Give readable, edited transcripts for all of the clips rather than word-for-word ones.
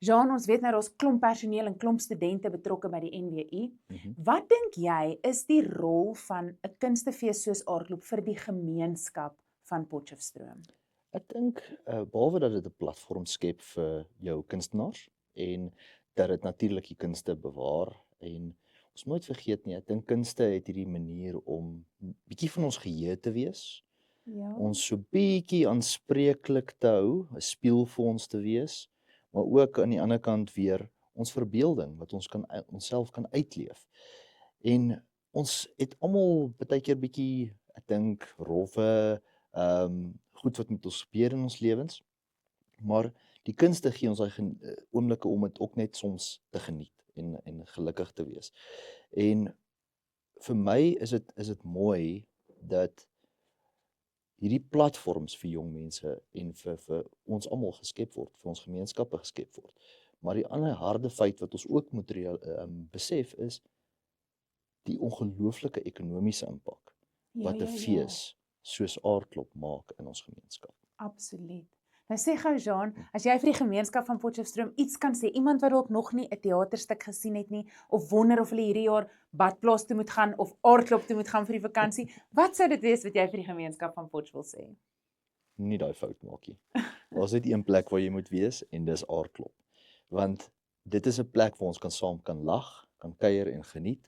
Jean, ons weet nou daar's klomp personeel en klomp studente betrokke by die NWU. Wat dink jy is die rol van 'n kunstefees soos Aardklop vir die gemeenskap van Potchefstroom? Ek dink behalwe dat dit 'n platform skep vir jou kunstenaars en dat dit natuurlik die kunste bewaar en ons moet nooit vergeet nie, ek dink kunste het hierdie manier om bietjie van ons geheue te wees, Ja. ons so bietjie aanspreeklik te hou, 'n spieël vir ons te wees, maar ook aan die ander kant weer ons verbeelding wat ons onsself kan uitleef. En ons het almal baie keer bietjie, ek dink, rowwe goed wat met ons gebeur in ons lewens, maar die kunste gee ons daai oomblikke om dit ook net soms te geniet en gelukkig te wees. En vir my is dit mooi dat hierdie platforms vir jong mense en vir ons almal geskep word, vir ons gemeenskappe geskep word. Maar die ander harde feit wat ons ook moet besef is die ongelooflike ekonomiese impak wat 'n fees soos Aardklop maak in ons gemeenskap. Absoluut. Nou sê gou Jean, as jy vir die gemeenskap van Potchefstroom iets kan sê, iemand wat dalk nog nie 'n teaterstuk gesien het nie, of wonder of hulle hierdie jaar badplaas toe moet gaan of Aardklop toe moet gaan vir die vakansie, wat sou dit wees wat jy vir die gemeenskap van Potch wil sê? Nie daai fout maak nie. Daar's net een plek waar jy moet wees en dis Aardklop. Want dit is 'n plek waar ons saam kan lag, kan kuier en geniet.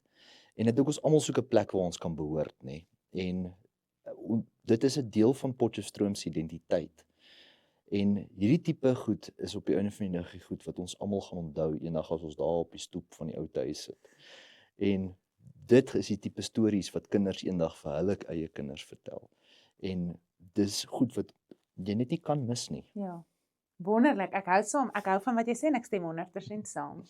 En dit ook ons almal soek 'n plek waar ons kan behoort, nê. En dit is 'n deel van Potchefstroom se identiteit. En hierdie tipe goed is op die einde van die dag die goed wat ons almal gaan onthou eendag as ons daar op die stoep van die ou huis sit. En dit is die tipe stories wat kinders eendag vir hulle eie kinders vertel. En dis goed wat jy net nie kan mis nie. Ja. Wonderlik. Ek hou saam. Ek hou van wat jy sê en ek stem 100% saam.